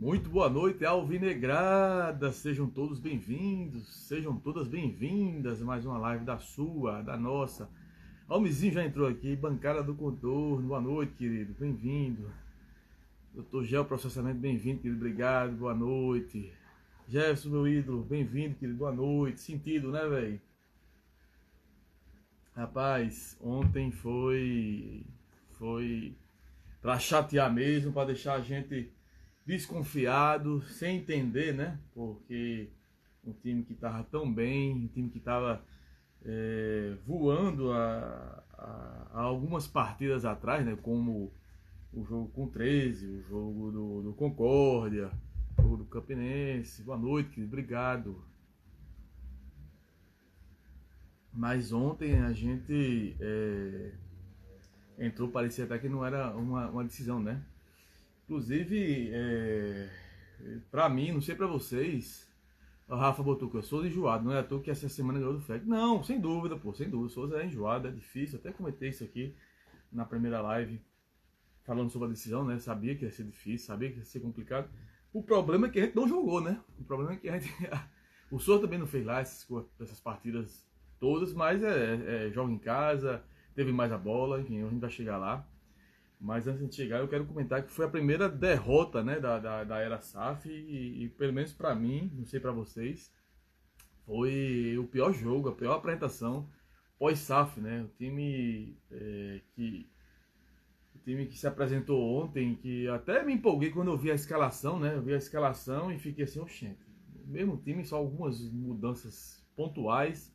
Muito boa noite, alvinegrada. Sejam todos bem-vindos, sejam todas bem-vindas a mais uma live da sua, da nossa. Almizinho já entrou aqui, bancada do contorno. Boa noite, querido, bem-vindo. Doutor Gel Processamento, bem-vindo, querido, obrigado, boa noite. Jefferson, meu ídolo, bem-vindo, querido, boa noite. Sentido, né, velho? Rapaz, ontem foi pra chatear mesmo, pra deixar a gente desconfiado, sem entender, né? Porque um time que estava tão bem, um time que estava voando há algumas partidas atrás, né? Como o jogo com 13, o jogo do Concórdia, o jogo do Campinense. Boa noite, querido, obrigado. Mas ontem a gente entrou, parecia até que não era uma decisão, né? Inclusive, pra mim, não sei pra vocês, o Rafa botou que eu sou enjoado, não é à toa que essa semana ganhou do FEC. Não, sem dúvida, pô, sem dúvida. O Souza é enjoado, é difícil. Até comentei isso aqui na primeira live, falando sobre a decisão, né? Sabia que ia ser difícil, sabia que ia ser complicado. O problema é que a gente não jogou, né? O problema é que a gente. O Souza também não fez lá essas partidas todas, mas joga em casa, teve mais a bola, enfim, a gente vai chegar lá. Mas antes de chegar, eu quero comentar que foi a primeira derrota, né, da era SAF e pelo menos para mim, não sei para vocês, foi o pior jogo, a pior apresentação pós-SAF, né? O time que se apresentou ontem, que até me empolguei quando eu vi a escalação, né? Eu vi a escalação e fiquei assim, oxente, o mesmo time, só algumas mudanças pontuais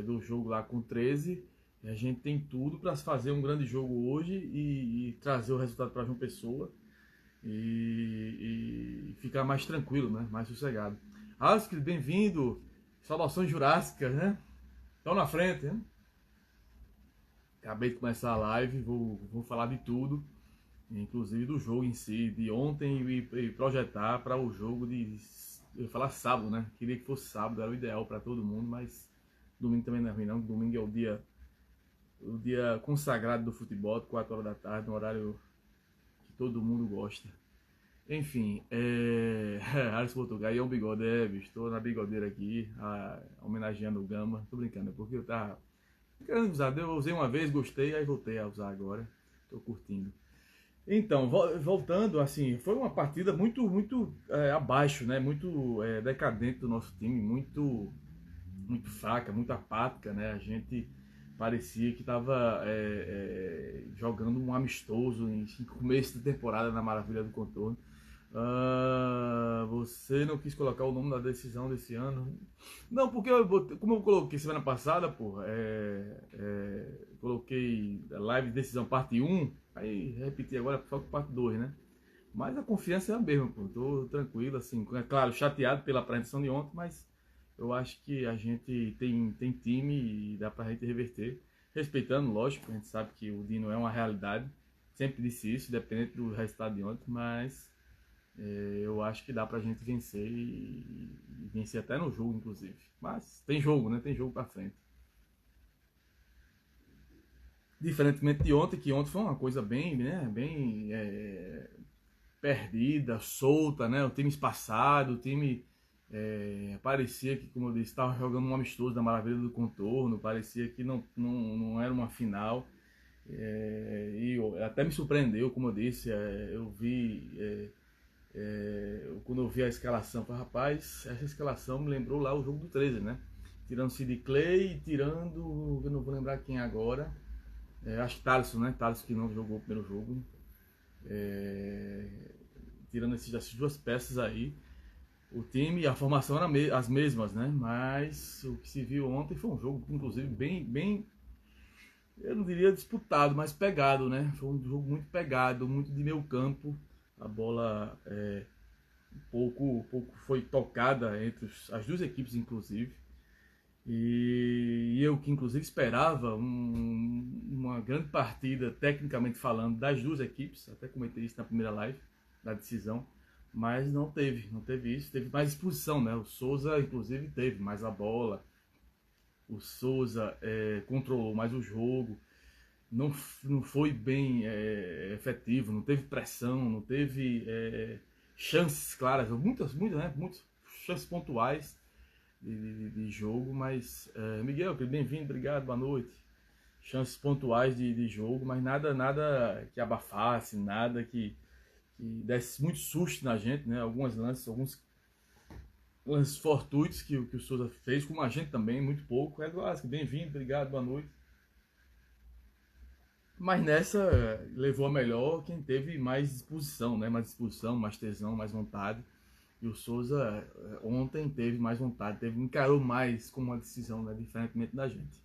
do jogo lá com 13. A gente tem tudo para fazer um grande jogo hoje e trazer o resultado para João Pessoa e ficar mais tranquilo, né? Mais sossegado. Askel, bem-vindo. Salvações Jurássicas, né? Estão na frente, né? Acabei de começar a live, vou falar de tudo, inclusive do jogo em si, de ontem e projetar para o jogo de. Eu ia falar sábado, né? Queria que fosse sábado, era o ideal para todo mundo, mas domingo também não é ruim, não. Domingo é o dia consagrado do futebol, 4 horas da tarde, no horário que todo mundo gosta. Enfim, Alisson Portugal, é um bigode, bicho, estou na bigodeira aqui, homenageando o Gama, tô brincando, porque eu tava querendo usar, eu usei uma vez, gostei, aí voltei a usar agora, tô curtindo. Então, voltando, assim, foi uma partida muito abaixo, né, muito decadente do nosso time, muito fraca, muito apática, né, a gente parecia que estava jogando um amistoso em começo de temporada na Maravilha do Contorno. Você não quis colocar o nome da decisão desse ano? Não, porque como eu coloquei semana passada, porra, coloquei a live de decisão parte 1, aí repeti agora só com parte 2, né? Mas a confiança é a mesma, pô. Tô tranquilo, assim, é claro, chateado pela apresentação de ontem, mas eu acho que a gente tem time e dá pra gente reverter. Respeitando, lógico, a gente sabe que o Dino é uma realidade. Sempre disse isso, independente do resultado de ontem, mas eu acho que dá pra gente vencer e vencer até no jogo, inclusive. Mas tem jogo, né? Tem jogo pra frente. Diferentemente de ontem, que ontem foi uma coisa bem, né? Bem perdida, solta, né? O time espaçado, o time parecia que, como eu disse, estava jogando um amistoso da Maravilha do Contorno, parecia que não era uma final. E até me surpreendeu, como eu disse, eu vi quando eu vi a escalação, falei, rapaz, essa escalação me lembrou lá o jogo do 13, né? Tirando Sid Clay, tirando, eu não vou lembrar quem agora, acho que Thaleson, né? Thaleson que não jogou o primeiro jogo. Tirando essas duas peças aí, o time e a formação eram as mesmas, né? Mas o que se viu ontem foi um jogo, inclusive, bem, eu não diria disputado, mas pegado, né? Foi um jogo muito pegado, muito de meio campo. A bola pouco foi tocada entre as duas equipes, inclusive. E eu que, inclusive, esperava uma grande partida, tecnicamente falando, das duas equipes. Até comentei isso na primeira live da decisão. Mas não teve isso. Teve mais exposição, né? O Souza, inclusive, teve mais a bola. O Souza controlou mais o jogo. Não foi bem efetivo, não teve pressão, não teve chances claras, muitas, né? Muitas chances pontuais de jogo, mas Miguel, bem-vindo, obrigado, boa noite. Chances pontuais de jogo, mas nada que abafasse, nada que desse muito susto na gente, né? Alguns lances fortuitos que o Souza fez, como a gente também, muito pouco. Eduardo, bem-vindo, obrigado, boa noite. Mas nessa levou a melhor quem teve mais disposição, né? Mais disposição, mais tesão, mais vontade. E o Souza ontem teve mais vontade, encarou mais como uma decisão, né? Diferentemente da gente.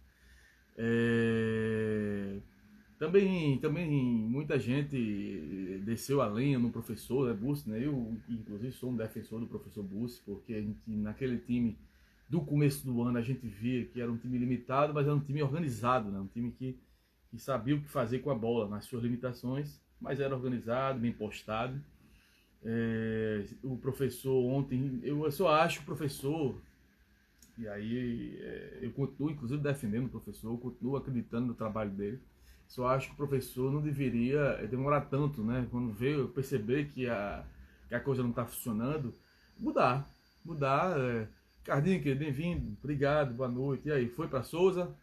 Também muita gente desceu a lenha no professor, né, Bussi, né? Eu, inclusive, sou um defensor do professor Bussi, porque naquele time do começo do ano a gente via que era um time limitado, mas era um time organizado, né? Um time que sabia o que fazer com a bola, nas suas limitações, mas era organizado, bem postado. O professor ontem, eu só acho o professor, e aí eu continuo inclusive defendendo o professor, eu continuo acreditando no trabalho dele. Só acho que o professor não deveria demorar tanto, né? Quando veio perceber que a coisa não está funcionando, mudar. Cardinho, querido, bem-vindo, obrigado, boa noite. E aí, foi para Souza?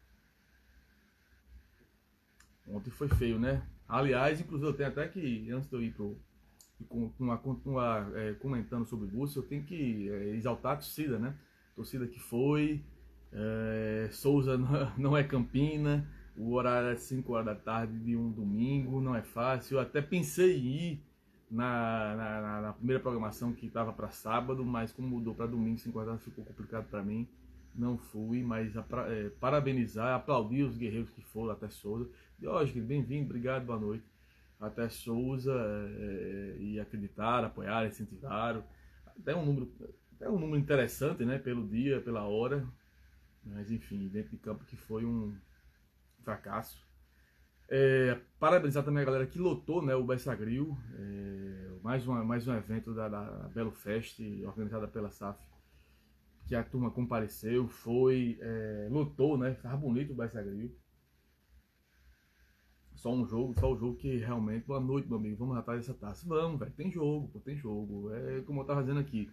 Ontem foi feio, né? Aliás, inclusive eu tenho até que, antes de eu ir continuar comentando sobre o Bussi, eu tenho que exaltar a torcida, né? A torcida que foi, Souza não é Campina, o horário é 5 horas da tarde de um domingo, não é fácil. Eu até pensei em ir na primeira programação que estava para sábado, mas como mudou para domingo, 5 horas da tarde, ficou complicado para mim. Não fui, mas parabenizar, aplaudir os guerreiros que foram até Souza. Lógico, bem-vindo, obrigado, boa noite. Até Souza e acreditaram, apoiaram, incentivaram. Até um número interessante, né? Pelo dia, pela hora. Mas enfim, dentro de campo que foi um fracasso. Parabenizar também a galera que lotou, né, o Bessagril, mais um evento da Belo Fest, organizada pela SAF, que a turma compareceu, lotou, né, estava bonito o Bessagril. Só o jogo que realmente, boa noite, meu amigo, vamos atrás dessa taça. Vamos, velho, tem jogo. É como eu tava dizendo aqui,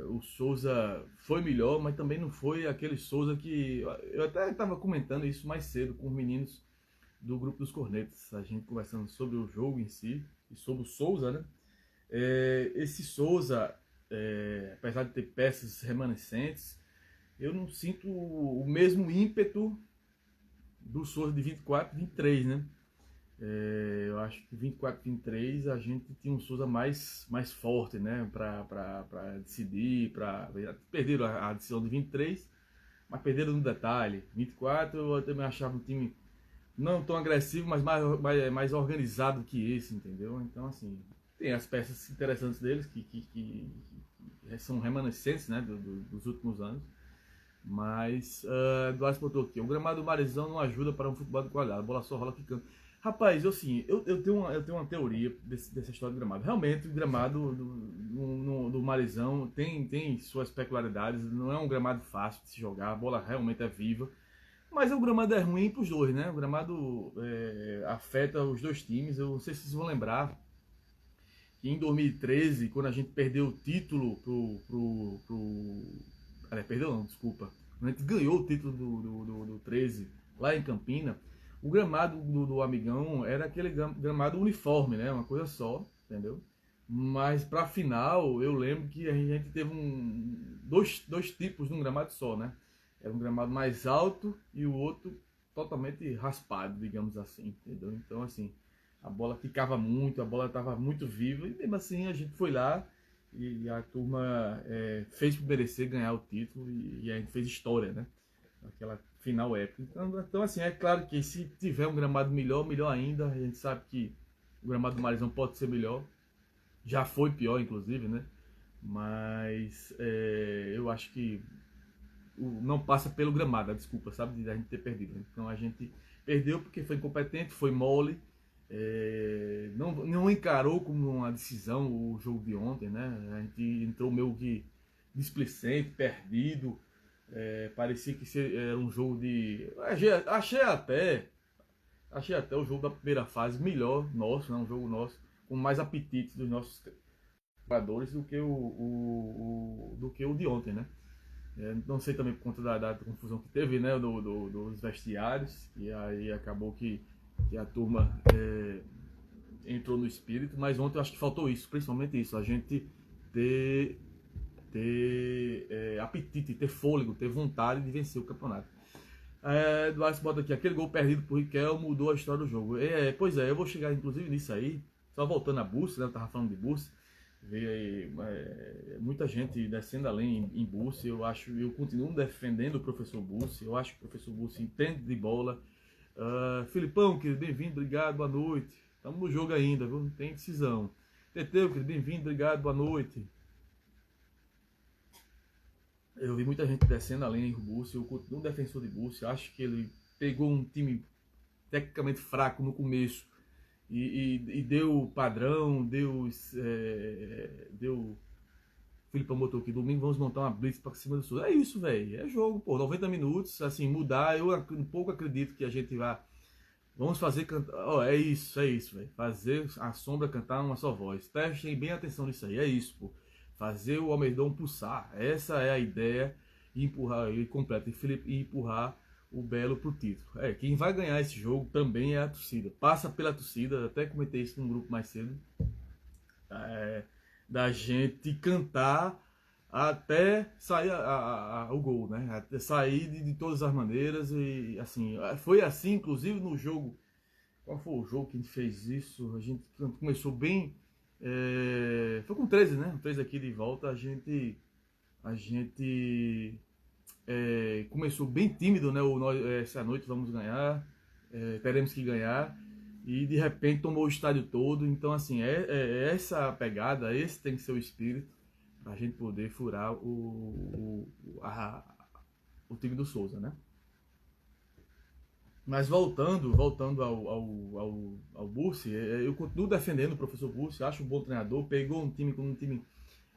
o Souza foi melhor, mas também não foi aquele Souza que... Eu até estava comentando isso mais cedo com os meninos do grupo dos Cornetas, a gente conversando sobre o jogo em si e sobre o Souza, né? Esse Souza, apesar de ter peças remanescentes, eu não sinto o mesmo ímpeto do Souza de 24 e 23, né? Eu acho que 24 e 23 a gente tinha um Souza mais forte, né? Para decidir, perderam a decisão de 23, mas perderam no detalhe. 24 eu também achava um time não tão agressivo, mas mais organizado que esse, entendeu? Então, assim, tem as peças interessantes deles que são remanescentes, né? Dos últimos anos. Mas, Eduardo botou aqui, o gramado do Marizão não ajuda para um futebol de qualidade, a bola só rola quicando. Rapaz, eu tenho uma teoria dessa história do gramado. Realmente, o gramado do Marizão tem suas peculiaridades, não é um gramado fácil de se jogar, a bola realmente é viva. Mas o gramado é ruim para os dois, né? O gramado afeta os dois times. Eu não sei se vocês vão lembrar que em 2013, quando a gente perdeu o título perdeu não, desculpa. Quando a gente ganhou o título do 13 lá em Campina, o gramado do Amigão era aquele gramado uniforme, né? Uma coisa só, entendeu? Mas pra final, eu lembro que a gente teve dois tipos de um gramado só, né? Era um gramado mais alto e o outro totalmente raspado, digamos assim, entendeu? Então, assim, a bola quicava muito, a bola estava muito viva e mesmo assim a gente foi lá e a turma fez por merecer ganhar o título e a gente fez história, né? Aquela final épica. Então, assim, é claro que se tiver um gramado melhor ainda. A gente sabe que o gramado do Marizão pode ser melhor. Já foi pior, inclusive, né? Mas eu acho que não passa pelo gramado, a desculpa, sabe? De a gente ter perdido. Então a gente perdeu porque foi incompetente, foi mole. Não encarou como uma decisão o jogo de ontem, né? A gente entrou meio que displicente, perdido. Parecia que era um jogo de... Achei até o jogo da primeira fase melhor nosso, né? Um jogo nosso, com mais apetite dos nossos jogadores do que do que o de ontem, né? Não sei também por conta da confusão que teve, né, dos vestiários, e aí acabou que a turma entrou no espírito, mas ontem eu acho que faltou isso, principalmente isso, a gente ter apetite, ter fôlego, ter vontade de vencer o campeonato. Eduardo bota aqui, aquele gol perdido por Riquel mudou a história do jogo. Pois é, eu vou chegar inclusive nisso aí, só voltando a Bussi, né, eu tava falando de Bussi, veio aí muita gente descendo além em Bussi, eu continuo defendendo o professor Bussi, eu acho que o professor Bussi entende de bola. Filipão, querido, bem-vindo, obrigado, boa noite. Estamos no jogo ainda, viu? Não tem decisão. Teteu, querido, bem-vindo, obrigado, boa noite. Eu vi muita gente descendo além do Bussi, eu continuo defensor de Bussi, acho que ele pegou um time tecnicamente fraco no começo e deu padrão, deu Filipão botou aqui, domingo vamos montar uma blitz pra cima do Souza. É isso, velho, é jogo, pô, 90 minutos, assim, mudar, eu um pouco acredito que a gente vai, vamos fazer cantar, é isso, velho, fazer a Sombra cantar uma só voz, prestem bem atenção nisso aí, é isso, pô. Fazer o Almeidão pulsar. Essa é a ideia. E empurrar ele completo. E empurrar o Belo pro título. Quem vai ganhar esse jogo também é a torcida. Passa pela torcida. Até comentei isso num grupo mais cedo. Da gente cantar até sair o gol, né? Até sair de todas as maneiras. E assim, foi assim, inclusive no jogo. Qual foi o jogo que a gente fez isso? A gente começou bem. Foi com 13, né? 13 aqui de volta, a gente começou bem tímido, né? Essa noite vamos ganhar, teremos que ganhar, e de repente tomou o estádio todo. Então, assim, essa pegada, esse tem que ser o espírito para a gente poder furar o time do Souza, né? Mas voltando ao Bussi, eu continuo defendendo o professor Bussi, acho um bom treinador, pegou um time quando o time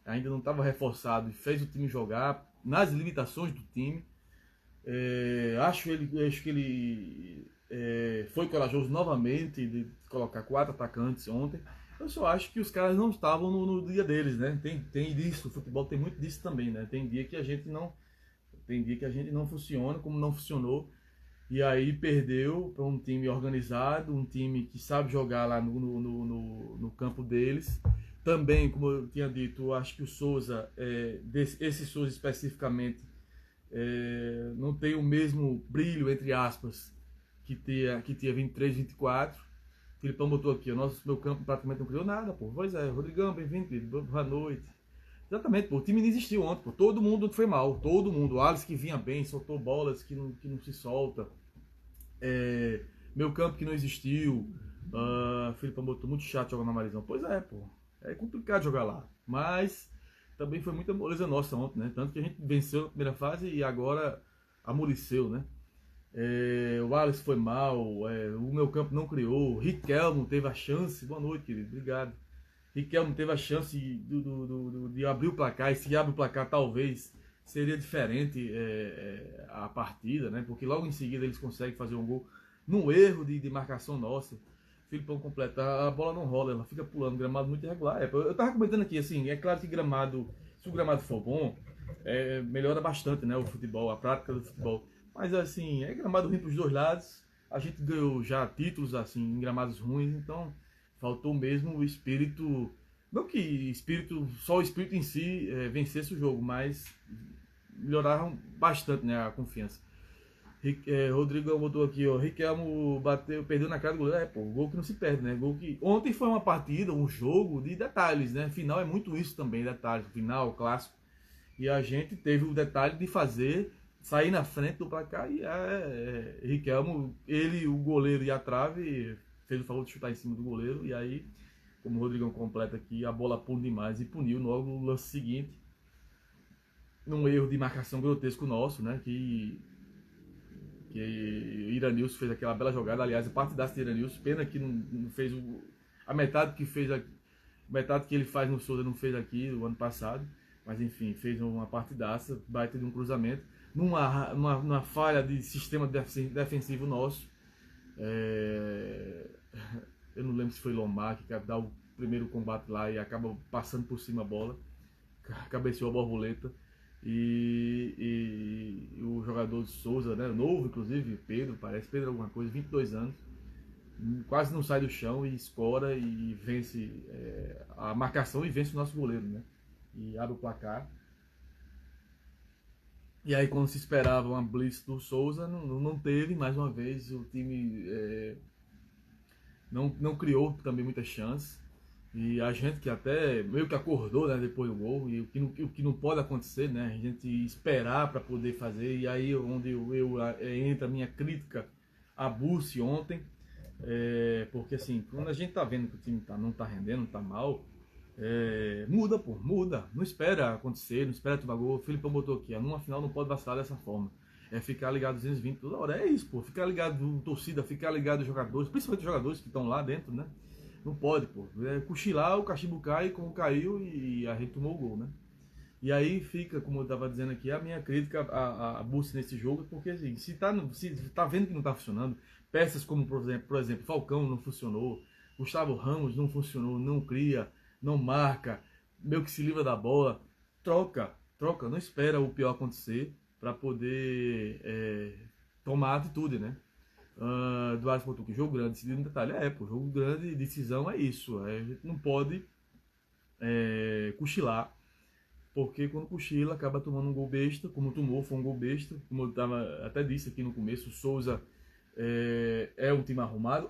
ainda não estava reforçado e fez o time jogar nas limitações do time. Acho que ele foi corajoso novamente de colocar 4 atacantes ontem. Eu só acho que os caras não estavam no dia deles, né? Tem disso, o futebol tem muito disso também, né? Tem dia que a gente não funciona, como não funcionou. E aí perdeu para um time organizado, um time que sabe jogar lá no campo deles. Também, como eu tinha dito, acho que o Souza, esse Souza especificamente, não tem o mesmo brilho, entre aspas, que tinha 23, 24. O Filipão botou aqui, meu campo praticamente não criou nada, pô. Pois é, Rodrigão, bem-vindo, boa noite. Exatamente, pô, o time não existiu ontem, pô. Todo mundo foi mal, todo mundo. O Alisson que vinha bem, soltou bolas que não se solta. Meu campo que não existiu. Filipão botou muito chato jogar na Marizão. Pois é, pô. É complicado jogar lá. Mas também foi muita moleza nossa ontem, né? Tanto que a gente venceu na primeira fase e agora amoleceu, né? O Alisson foi mal, o meu campo não criou. Riquelmo teve a chance. Boa noite, querido. Obrigado. Riquelmo teve a chance de abrir o placar, e se abre o placar talvez seria diferente a partida, né? Porque logo em seguida eles conseguem fazer um gol num erro de marcação nossa. Filipão completa, a bola não rola, ela fica pulando, gramado muito irregular. Eu tava comentando aqui, assim, é claro que se o gramado for bom, melhora bastante, né, o futebol, a prática do futebol. Mas assim, é gramado ruim pros dois lados, a gente ganhou já títulos assim em gramados ruins, então faltou mesmo o espírito, não que só o espírito em si vencesse o jogo, mas melhoraram bastante, né, a confiança. Rodrigo botou aqui, ó, Riquelmo perdeu na cara do goleiro. Pô, gol que não se perde, né? Gol que ontem foi uma partida, um jogo de detalhes, né? Final é muito isso também, detalhes, final, clássico. E a gente teve o detalhe de sair na frente do placar e Riquelmo, o goleiro e a trave, fez o favor de chutar em cima do goleiro, e aí, como o Rodrigão completa aqui, a bola pune demais e puniu logo no lance seguinte, num erro de marcação grotesco nosso, né? Que Iranilson fez aquela bela jogada, aliás, a partidaça de Iranilson, pena que não fez a metade que ele faz no Souza não fez aqui no ano passado, mas enfim, fez uma partidaça, baita de um cruzamento, numa falha de sistema defensivo nosso. Eu não lembro se foi Lomar que dá o primeiro combate lá e acaba passando por cima a bola, cabeceou a borboleta. E o jogador de Souza, né, novo inclusive, Pedro alguma coisa, 22 anos, quase não sai do chão e escora e vence a marcação e vence o nosso goleiro, né? E abre o placar. E aí, quando se esperava uma blitz do Souza, não teve, mais uma vez, o time não criou também muita chance. E a gente que até meio que acordou, né, depois do gol, e o que não pode acontecer, né, a gente esperar para poder fazer, e aí onde entra a minha crítica a Bussi ontem, porque assim, quando a gente tá vendo que o time não tá rendendo, não tá mal, muda, não espera acontecer, não espera tomar gol. O Filipão botou aqui, numa final não pode vacilar dessa forma. É ficar ligado 220 toda hora, é isso, pô, ficar ligado torcida, ficar ligado jogadores, principalmente os jogadores que estão lá dentro, né? Não pode, pô. Cochilar, o cachimbo cai como caiu e a gente tomou o gol, né? E aí fica, como eu estava dizendo aqui, a minha crítica a Bussi nesse jogo, porque assim, se tá vendo que não está funcionando, peças como, por exemplo, Falcão não funcionou, Gustavo Ramos não funcionou, não cria, não marca, meio que se livra da bola, troca, não espera o pior acontecer para poder tomar atitude, né? Duarte botou que jogo grande, decidido no detalhe. Pô, jogo grande, decisão é isso. A gente não pode cochilar, porque quando cochila acaba tomando um gol besta, como tomou, foi um gol besta. Como eu até disse aqui no começo, o Souza é um time arrumado,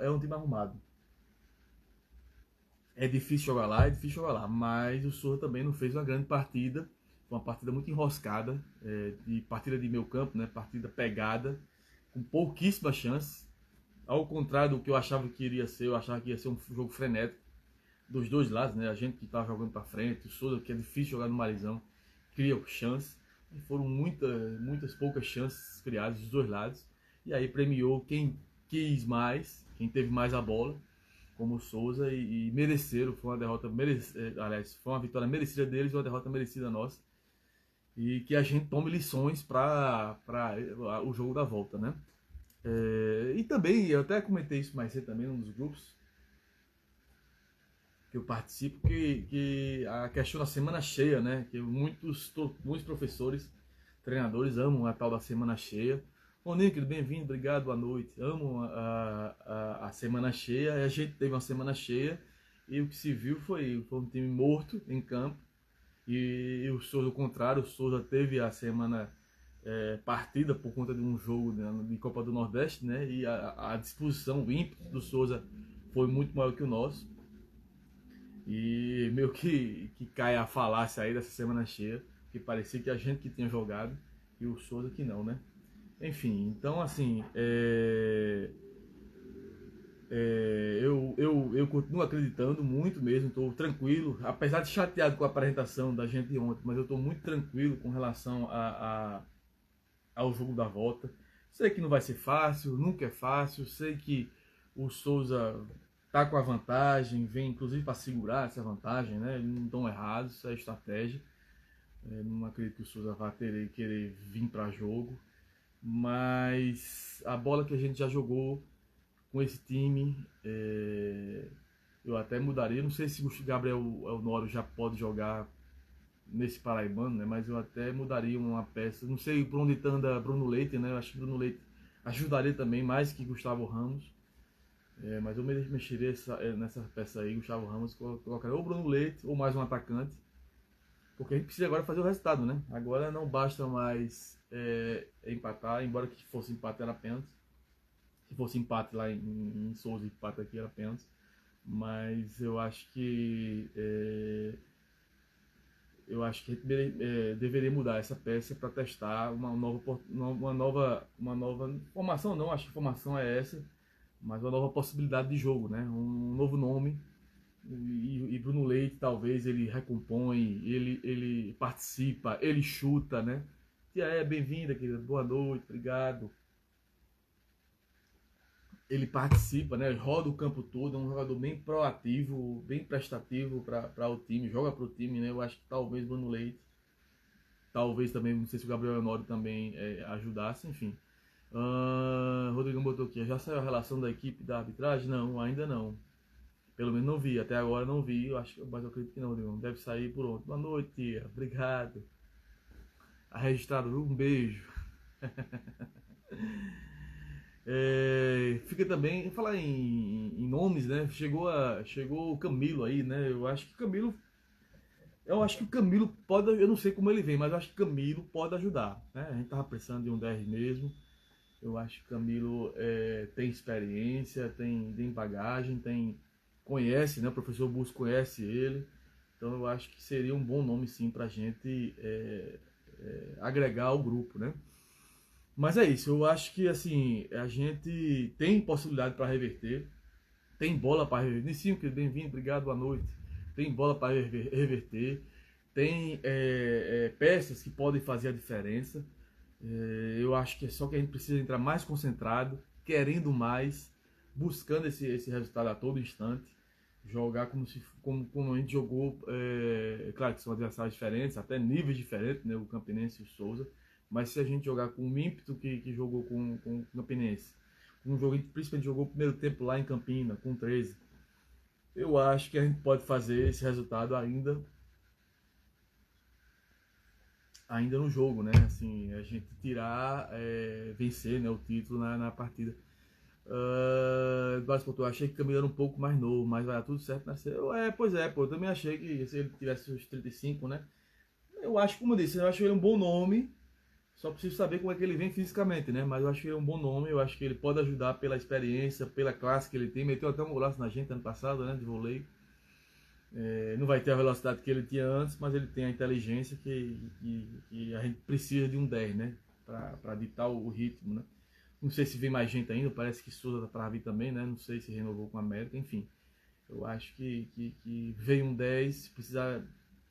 É difícil jogar lá, mas o Souza também não fez uma grande partida. Foi uma partida muito enroscada, de partida de meio campo, né? Partida pegada, com pouquíssimas chances, ao contrário do que eu achava que iria ser. Eu achava que ia ser um jogo frenético dos dois lados, né? A gente que estava jogando para frente, o Souza, que é difícil jogar no Marizão, cria chances, e foram muitas poucas chances criadas dos dois lados, e aí premiou quem quis mais, quem teve mais a bola, como o Souza, e mereceram. Foi uma derrota aliás, foi uma vitória merecida deles e uma derrota merecida nossa, e que a gente tome lições para o jogo da volta, né? E também, eu até comentei isso mais cedo também num dos grupos que eu participo, que a questão da semana cheia, né? Que muitos professores, treinadores amam a tal da semana cheia. Ô Nick, bem-vindo, obrigado, boa noite. Amam a semana cheia. E a gente teve uma semana cheia e o que se viu foi um time morto em campo. E o Souza, ao contrário, o Souza teve a semana partida por conta de um jogo de Copa do Nordeste, né? E a disposição, o ímpeto do Souza foi muito maior que o nosso. E meio que cai a falácia aí dessa semana cheia, que parecia que a gente que tinha jogado e o Souza que não, né? Enfim, então assim, eu continuo acreditando muito mesmo, estou tranquilo, apesar de chateado com a apresentação da gente ontem, mas eu estou muito tranquilo com relação ao jogo da volta. Sei que não vai ser fácil, nunca é fácil, sei que o Souza tá com a vantagem, vem inclusive para segurar essa vantagem, né? Eles não estão errados, isso é estratégia. Não acredito que o Souza vá querer vir para jogo, mas a bola que a gente já jogou com esse time, eu até mudaria. Não sei se o Gabriel Honório já pode jogar nesse paraibano, né? Mas eu até mudaria uma peça. Não sei por onde anda Bruno Leite, né? Eu acho que Bruno Leite ajudaria também mais que Gustavo Ramos. Mas eu mexeria nessa peça aí, Gustavo Ramos, colocaria ou Bruno Leite ou mais um atacante, porque a gente precisa agora fazer o resultado, né? Agora não basta mais empatar, embora que fosse empate era pênalti. Se fosse empate lá em Souza, empate aqui era pênalti. Mas eu acho que a gente deveria mudar essa peça para testar uma nova formação. Não acho que a formação é essa, mas uma nova possibilidade de jogo, né? Um novo nome. E Bruno Leite, talvez, ele recompõe, ele participa, ele chuta, né? Tia, bem-vinda, querida, boa noite, obrigado. Ele participa, né? Roda o campo todo, é um jogador bem proativo, bem prestativo para o time, joga para o time, né? Eu acho que talvez Bruno Leite, talvez também, não sei se o Gabriel Honório também ajudasse, enfim. Rodrigo botou aqui, já saiu a relação da equipe da arbitragem? Não, ainda não. Pelo menos não vi, até agora não vi, mas eu acredito que não, Leon. Deve sair por ontem. Boa noite, tia. Obrigado. A registrado, um beijo. Fica também, falar em nomes, né? Chegou o Camilo aí, né? Eu acho que o Camilo pode, eu não sei como ele vem, mas eu acho que o Camilo pode ajudar, né? A gente tava precisando de um 10 mesmo. Eu acho que o Camilo tem experiência, tem bagagem, conhece, né? O professor Busco conhece ele. Então eu acho que seria um bom nome sim pra gente agregar ao grupo, né? Mas é isso, eu acho que assim, a gente tem possibilidade para reverter, tem bola para reverter. Nissim, bem-vindo, obrigado, boa noite. Tem bola para reverter, tem peças que podem fazer a diferença. Eu acho que é só que a gente precisa entrar mais concentrado, querendo mais, buscando esse resultado a todo instante. Jogar como a gente jogou, claro que são adversários diferentes, até níveis diferentes, né, o Campinense e o Souza. Mas se a gente jogar com o ímpeto que jogou com o Campinense, um jogo que principalmente jogou o primeiro tempo lá em Campina, com 13, eu acho que a gente pode fazer esse resultado ainda no jogo, né? Assim, a gente tirar, vencer, né, o título na partida. Eu achei que o Camilo era um pouco mais novo, mas vai dar tudo certo na série. Pois é, pô, eu também achei que se ele tivesse os 35, né? Eu acho, como eu disse, eu acho ele um bom nome. Só preciso saber como é que ele vem fisicamente, né? Mas eu acho que ele é um bom nome, eu acho que ele pode ajudar pela experiência, pela classe que ele tem. Meteu até um golaço na gente ano passado, né? De vôlei. Não vai ter a velocidade que ele tinha antes, mas ele tem a inteligência que a gente precisa de um 10, né? Para ditar o ritmo, né? Não sei se vem mais gente ainda, parece que Souza tá para vir também, né? Não sei se renovou com a América, enfim. Eu acho que veio um 10,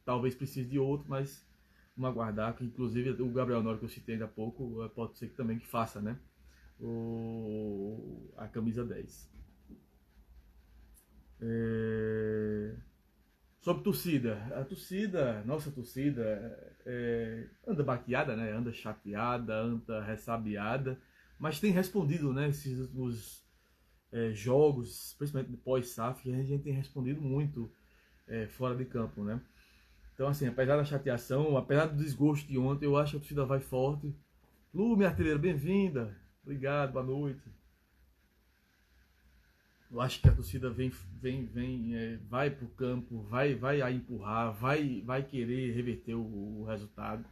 talvez precise de outro, mas vamos aguardar, que inclusive o Gabriel Nora que eu citei ainda há pouco, pode ser que também que faça, né? A camisa 10. Sobre torcida, nossa torcida anda baqueada, né? Anda chateada, anda ressabiada, mas tem respondido, né? Esses últimos jogos, principalmente pós-SAF, a gente tem respondido muito fora de campo, né? Então, assim, apesar da chateação, apesar do desgosto de ontem, eu acho que a torcida vai forte. Lu, minha artilheira, bem-vinda. Obrigado, boa noite. Eu acho que a torcida vai pro campo, vai a empurrar, vai querer reverter o resultado.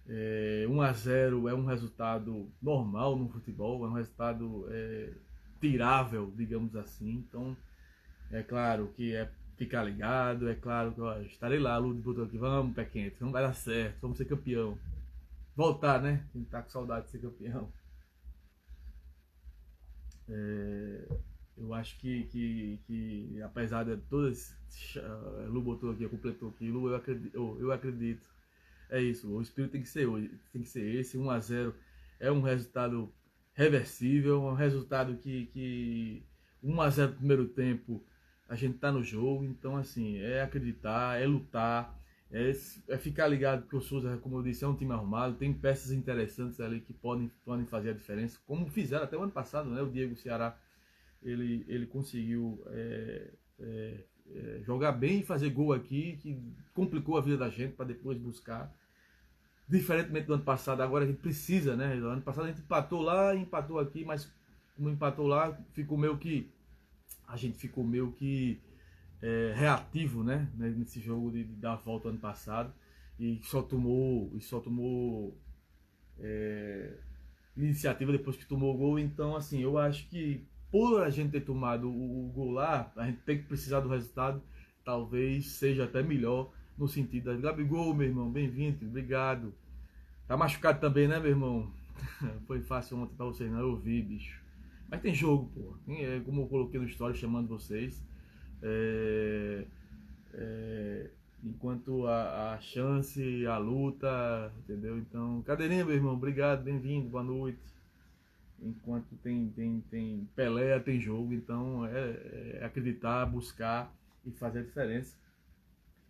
1-0 é um resultado normal no futebol, é um resultado tirável, digamos assim. Então, é claro que ficar ligado, é claro que estarei lá, Lu botou aqui, vamos, pé quente, não vai dar certo, vamos ser campeão. Voltar, né? A gente tá com saudade de ser campeão. Eu acho que apesar de todas, Lu botou aqui, completou aqui, Lu, eu acredito. É isso, o espírito tem que ser hoje, tem que ser esse, 1-0 é um resultado reversível, um resultado que 1-0 no primeiro tempo, a gente tá no jogo, então assim, é acreditar, é lutar, é ficar ligado, porque o Souza, como eu disse, é um time arrumado, tem peças interessantes ali que podem fazer a diferença, como fizeram até o ano passado, né? O Diego Ceará, ele conseguiu jogar bem e fazer gol aqui, que complicou a vida da gente para depois buscar. Diferentemente do ano passado, agora a gente precisa, né? No ano passado a gente empatou lá e empatou aqui, mas como empatou lá, a gente ficou meio que reativo, né? Nesse jogo de dar a volta ano passado e só tomou iniciativa depois que tomou o gol. Então, assim, eu acho que por a gente ter tomado o gol lá, a gente tem que precisar do resultado, talvez seja até melhor no sentido da Gabigol, meu irmão, bem-vindo, obrigado. Tá machucado também, né, meu irmão? Foi fácil ontem pra vocês, não, eu vi, bicho. Mas tem jogo, pô. Como eu coloquei no story chamando vocês. Enquanto a chance, a luta, entendeu? Então, cadeirinha, meu irmão, obrigado, bem-vindo, boa noite. Enquanto tem Pelé, tem jogo, então é acreditar, buscar e fazer a diferença.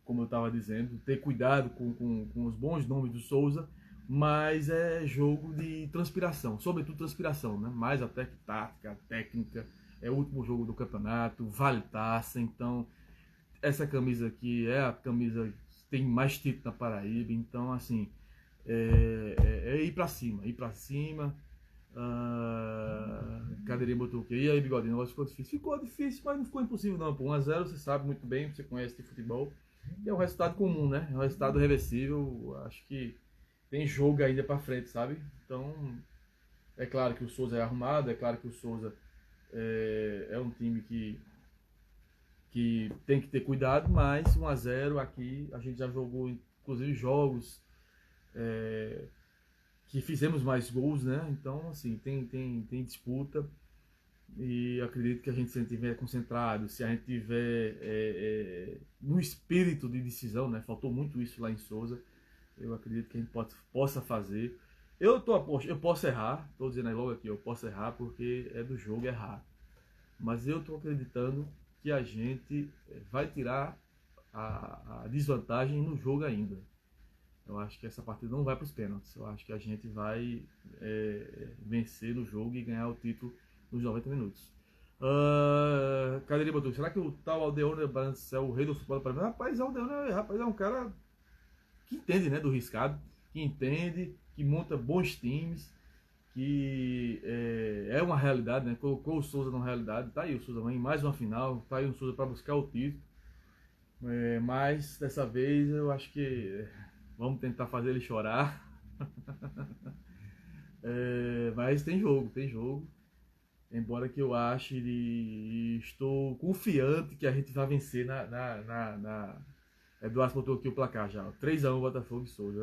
Como eu estava dizendo, ter cuidado com os bons nomes do Souza, mas é jogo de transpiração, sobretudo transpiração, né? Mais até que tática, técnica, é o último jogo do campeonato, vale taça, então essa camisa aqui é a camisa que tem mais título na Paraíba, então assim, é ir pra cima, ir pra cima. Cadeirinha botou o quê? E aí, Bigodinho, o negócio ficou difícil? Ficou difícil, mas não ficou impossível não, pô. 1-0 você sabe muito bem, você conhece de futebol, e é um resultado comum, né? É um resultado reversível, acho que tem jogo ainda pra frente, sabe? Então, é claro que o Souza é arrumado, é claro que o Souza é um time que tem que ter cuidado, mas 1-0 aqui, a gente já jogou inclusive jogos que fizemos mais gols, né? Então, assim, tem disputa e acredito que a gente, se a gente estiver concentrado, se a gente tiver no espírito de decisão, né? Faltou muito isso lá em Souza, eu acredito que a gente possa fazer. Eu posso errar, estou dizendo aí logo aqui, eu posso errar porque é do jogo errar. Mas eu estou acreditando que a gente vai tirar a desvantagem no jogo ainda. Eu acho que essa partida não vai para os pênaltis. Eu acho que a gente vai vencer no jogo e ganhar o título nos 90 minutos. Cadê botou? Será que o tal Aldeone Branco é o rei do futebol para mim? Rapaz, Aldeone é um cara que entende, né, do riscado, que entende, que monta bons times, que é uma realidade, né? Colocou o Souza numa realidade. Tá aí o Souza em mais uma final, tá aí o Souza para buscar o título. Mas dessa vez eu acho que vamos tentar fazer ele chorar. Mas tem jogo. Embora que eu ache e estou confiante que a gente vai vencer Eduardo botou aqui o placar já. 3-1 Botafogo e Souza.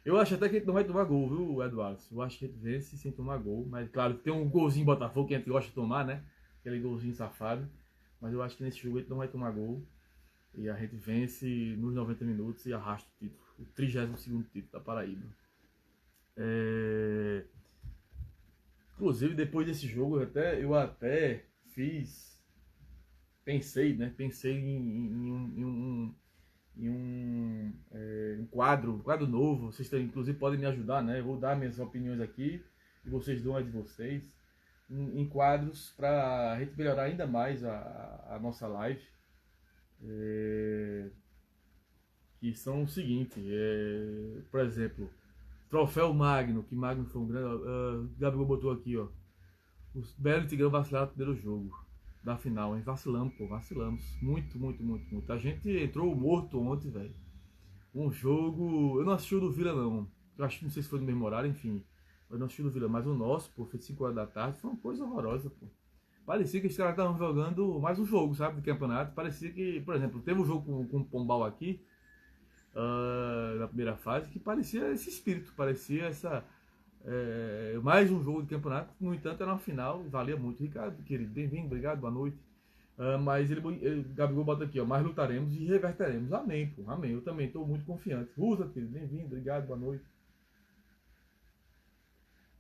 Eu acho até que a gente não vai tomar gol, viu, Eduardo? Eu acho que a gente vence sem tomar gol. Mas claro, tem um golzinho Botafogo que a gente gosta de tomar, né? Aquele golzinho safado. Mas eu acho que nesse jogo a gente não vai tomar gol. E a gente vence nos 90 minutos e arrasta o título. O 32º título da Paraíba. Inclusive, depois desse jogo, eu até pensei, né? Pensei em um quadro novo. Vocês inclusive podem me ajudar, né? Eu vou dar minhas opiniões aqui e vocês dão a de vocês. Em quadros para a gente melhorar ainda mais a nossa live. Que são o seguinte, por exemplo, Troféu Magno, que Magno foi um grande. Gabriel botou aqui, ó. Os Belo e Tigrão vacilaram no primeiro jogo da final, hein? Vacilamos, pô, vacilamos. Muito. A gente entrou morto ontem, velho. Um jogo. Eu não assisti o do Vila, não. Eu acho que não sei se foi no mesmo horário, enfim. Eu não assisti o do Vila, mas o nosso, pô, foi 5 horas da tarde. Foi uma coisa horrorosa, pô. Parecia que os caras estavam jogando mais um jogo, sabe, de campeonato. Parecia que, por exemplo, teve um jogo com o Pombal aqui, na primeira fase, que parecia esse espírito, parecia mais um jogo de campeonato. No entanto, era uma final, valia muito. Ricardo, querido, bem-vindo, obrigado, boa noite. Mas Gabigol bota aqui, ó, mas lutaremos e reverteremos. Amém, pô, amém. Eu também estou muito confiante. Rusa, querido, bem-vindo, obrigado, boa noite.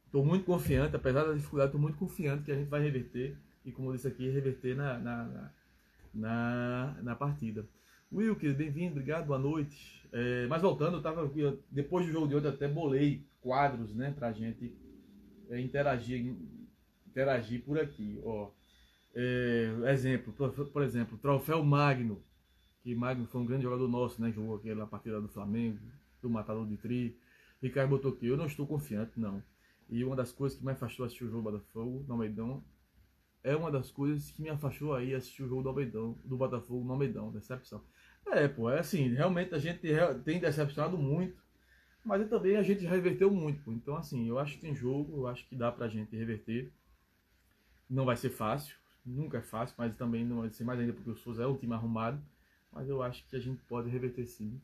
Estou muito confiante, apesar da dificuldade, estou muito confiante que a gente vai reverter. E como eu disse aqui, reverter na partida. Will, querido, bem-vindo, obrigado, boa noite. Mas voltando, depois do jogo de ontem, até bolei quadros, né, pra gente interagir por aqui. Ó. Exemplo, por exemplo, Troféu Magno, que Magno foi um grande jogador nosso, né, jogou aquela partida do Flamengo, do Matador de Tri. Ricardo botou aqui, eu não estou confiante, não. E uma das coisas que me afastou assistir o jogo do Botafogo no Almeidão é uma das coisas que me afastou aí assistir o jogo do Almeidão, do Botafogo no Almeidão, decepção. Pô, assim, realmente a gente tem decepcionado muito, mas também a gente reverteu muito, pô. Então, assim, eu acho que tem jogo, eu acho que dá pra gente reverter. Não vai ser fácil, nunca é fácil, mas também não vai ser mais ainda porque o Souza é um time arrumado, mas eu acho que a gente pode reverter sim.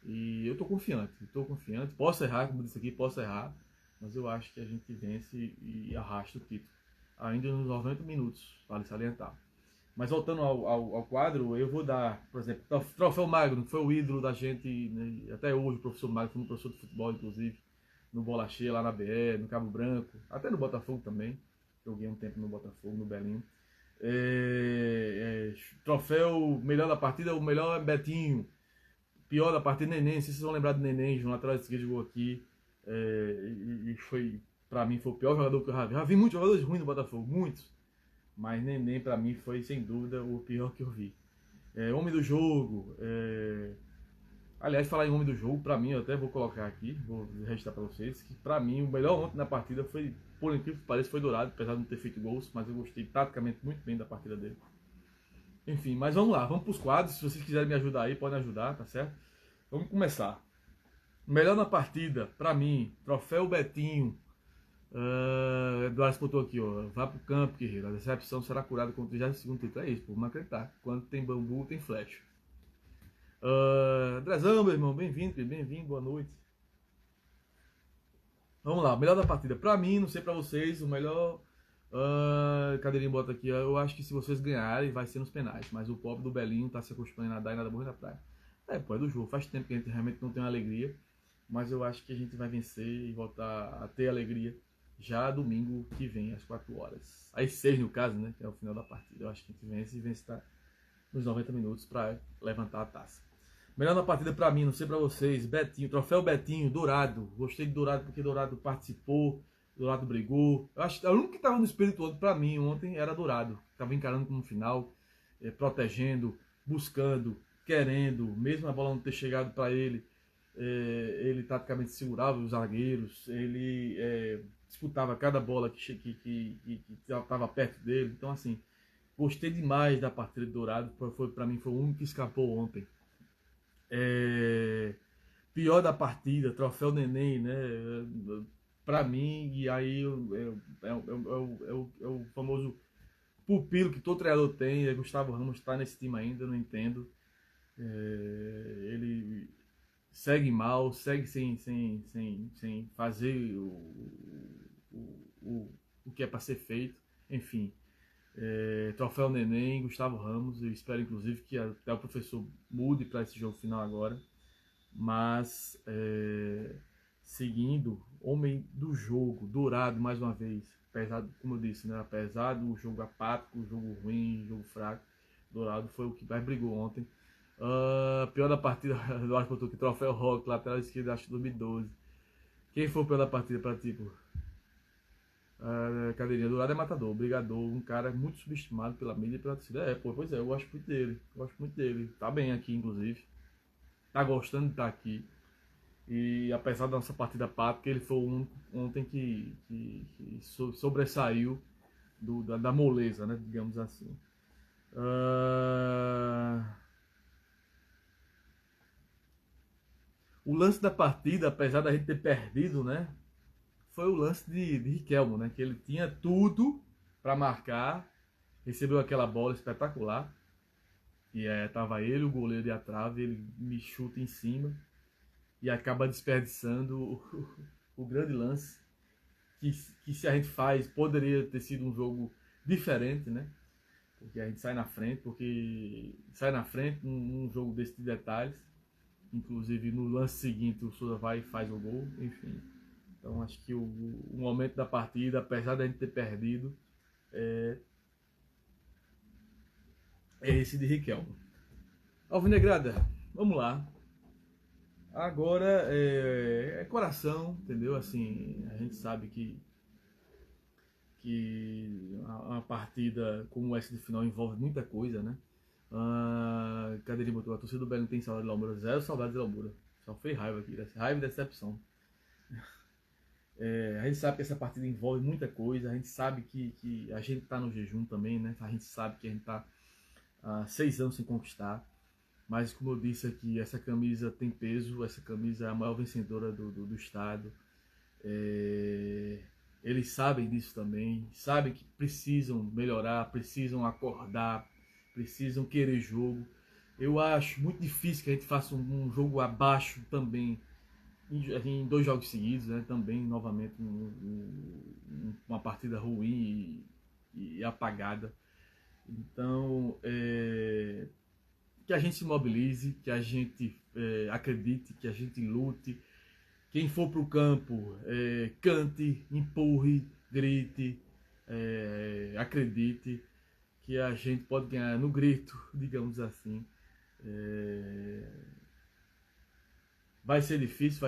E eu tô confiante, posso errar, como eu disse aqui, posso errar, mas eu acho que a gente vence e arrasta o título. Ainda nos 90 minutos, vale salientar. Mas voltando ao quadro, eu vou dar, por exemplo, Troféu Magno, que foi o ídolo da gente, né, até hoje, o professor Magno, foi um professor de futebol, inclusive, no Bola Cheia, lá na BE, no Cabo Branco, até no Botafogo também. Joguei um tempo no Botafogo, no Belém. Troféu Melhor da Partida, o melhor é Betinho. Pior da partida, Neném. Não sei se vocês vão lembrar do Neném, João lateral esquerdo jogou aqui. E foi, pra mim, foi o pior jogador que eu já vi. Já vi muitos jogadores ruins no Botafogo, muitos. mas Neném para mim foi sem dúvida o pior que eu vi. Homem do jogo, aliás, falar em homem do jogo, para mim, eu até vou colocar aqui, vou registrar para vocês, que para mim o melhor ontem na partida foi, por incrível que pareça, foi Dourado, apesar de não ter feito gols, mas eu gostei taticamente muito bem da partida dele. Enfim, mas vamos lá, vamos para os quadros, se vocês quiserem me ajudar aí, podem ajudar, tá certo? Vamos começar. Melhor na partida, para mim, troféu Betinho. Eduardo botou aqui, ó. Vá pro campo, guerreiro. A decepção será curada com o 32º título. É isso, pô, vamos acreditar. Quando tem bambu, tem flecha. Drezão, meu irmão, bem-vindo, boa noite. Vamos lá, melhor da partida. Pra mim, não sei pra vocês, o melhor. Cadeirinho bota aqui, eu acho que se vocês ganharem, vai ser nos penais. Mas o pobre do Belinho tá se acostumando a nadar e nada morrer na praia. Pô, é do jogo. Faz tempo que a gente realmente não tem uma alegria. Mas eu acho que a gente vai vencer e voltar a ter alegria já domingo que vem, às 4 horas. Às 6 no caso, né? Que é o final da partida. Eu acho que a gente vence tá nos 90 minutos para levantar a taça. Melhor na partida para mim, não sei para vocês, Betinho, troféu Betinho, Dourado. Gostei de Dourado porque Dourado participou, Dourado brigou. Eu acho que o único que estava no espírito todo para mim ontem era Dourado. Estava encarando como final, protegendo, buscando, querendo, mesmo a bola não ter chegado para ele. Ele taticamente segurava os zagueiros, ele disputava cada bola que estava perto dele. Então, assim, gostei demais da partida de Dourado. Para mim, foi o único que escapou ontem. Pior da partida, troféu Neném, né? Para mim, e aí é o famoso pupilo que todo treinador tem. Gustavo Ramos está nesse time ainda, eu não entendo. Ele segue mal, segue sem fazer o que é para ser feito. Enfim, troféu Neném, Gustavo Ramos. Eu espero inclusive que até o professor mude para esse jogo final agora. Mas seguindo, homem do jogo, Dourado mais uma vez. Apesar, como eu disse, né, apesar do jogo apático, jogo ruim, jogo fraco, Dourado foi o que mais brigou ontem. Pior da partida, eu acho que eu tô aqui, troféu Rock, lateral esquerdo, acho que 2012. Quem foi o pior da partida pra ti, pô? Cadeirinha, Dourado é matador, brigador, um cara muito subestimado pela mídia e pela torcida. Pois é, eu gosto muito dele. Tá bem aqui, inclusive. Tá gostando de estar aqui. E apesar da nossa partida apática, ele foi o único ontem que sobressaiu da moleza, né? Digamos assim. O lance da partida, apesar da gente ter perdido, né? Foi o lance de Riquelmo, né? Que ele tinha tudo para marcar, recebeu aquela bola espetacular. E tava ele, o goleiro e a trave, ele me chuta em cima e acaba desperdiçando o grande lance. Que se a gente faz, poderia ter sido um jogo diferente, né? Porque a gente sai na frente num jogo desse de detalhes. Inclusive no lance seguinte o Souza vai e faz o gol, enfim. Então acho que o momento da partida, apesar da gente ter perdido, é esse de Riquelme. Alvinegrada, vamos lá. Agora é coração, entendeu? Assim, a gente sabe que uma partida como essa de final envolve muita coisa, né? Cadê ele botou? A torcida do Belém tem saudade de Laumura? Zero saudade de Laumura. Só foi raiva aqui, raiva e decepção. A gente sabe que essa partida envolve muita coisa, a gente sabe que a gente tá no jejum também, né? A gente sabe que a gente tá há 6 anos sem conquistar. Mas como eu disse aqui, essa camisa tem peso, essa camisa é a maior vencedora do estado. Eles sabem disso também, sabem que precisam melhorar, precisam acordar, precisam querer jogo. Eu acho muito difícil que a gente faça um jogo abaixo também, em 2 jogos seguidos, né? Também novamente uma partida ruim e apagada. Então, que a gente se mobilize, que a gente acredite, que a gente lute. Quem for para o campo, cante, empurre, grite, acredite que a gente pode ganhar no grito, digamos assim. Vai ser difícil,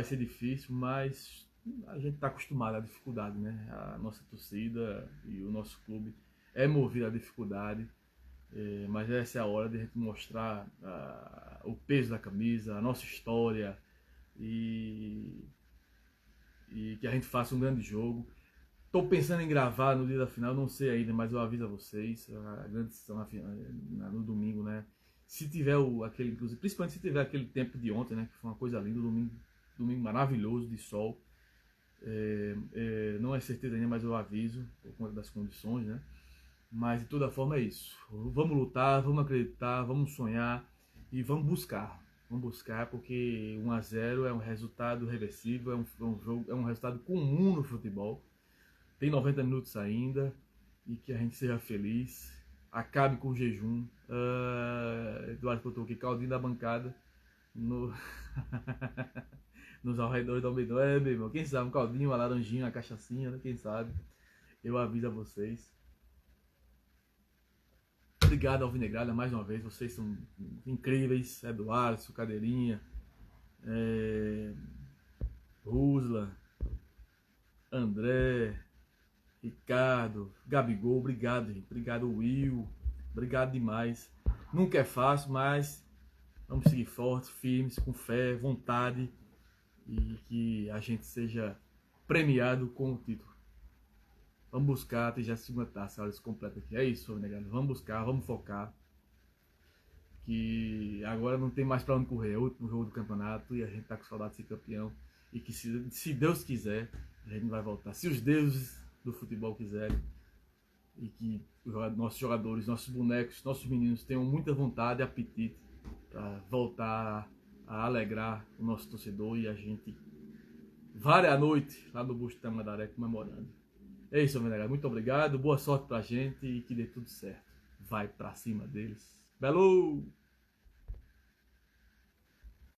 mas a gente está acostumado à dificuldade, né? A nossa torcida e o nosso clube é movido à dificuldade, mas essa é a hora de a gente mostrar o peso da camisa, a nossa história e que a gente faça um grande jogo. Estou pensando em gravar no dia da final, não sei ainda, mas eu aviso a vocês, a grande decisão no domingo, né? Se tiver principalmente se tiver aquele tempo de ontem, né? Que foi uma coisa linda, domingo maravilhoso de sol. Não é certeza ainda, mas eu aviso por conta das condições, né? Mas de toda forma é isso. Vamos lutar, vamos acreditar, vamos sonhar e vamos buscar. Vamos buscar porque 1-0 é um resultado reversível, é um resultado comum no futebol. Tem 90 minutos ainda e que a gente seja feliz. Acabe com o jejum. Eduardo botou aqui, caldinho da bancada nos arredores do Almedão. Meu irmão, quem sabe um caldinho, uma laranjinha, uma cachaçinha, né? Quem sabe? Eu aviso a vocês. Obrigado, Alvinegrada, mais uma vez. Vocês são incríveis. Eduardo, Cadeirinha, Rusla, André, Ricardo, Gabigol, obrigado, gente. Obrigado, Will. Obrigado demais. Nunca é fácil, mas vamos seguir fortes, firmes, com fé, vontade e que a gente seja premiado com o título. Vamos buscar até já a segunda taça, olha isso completa aqui. É isso, negado. Vamos buscar, vamos focar. Que agora não tem mais para onde correr. É o último jogo do campeonato e a gente tá com saudade de ser campeão. E que se Deus quiser, a gente vai voltar. Se os deuses do futebol quiserem. E que nossos jogadores, nossos bonecos, nossos meninos tenham muita vontade e apetite para voltar a alegrar o nosso torcedor e a gente vare a noite lá no Busto da Tamandaré comemorando. É isso, meu negado. Muito obrigado. Boa sorte pra gente e que dê tudo certo. Vai pra cima deles. Belo!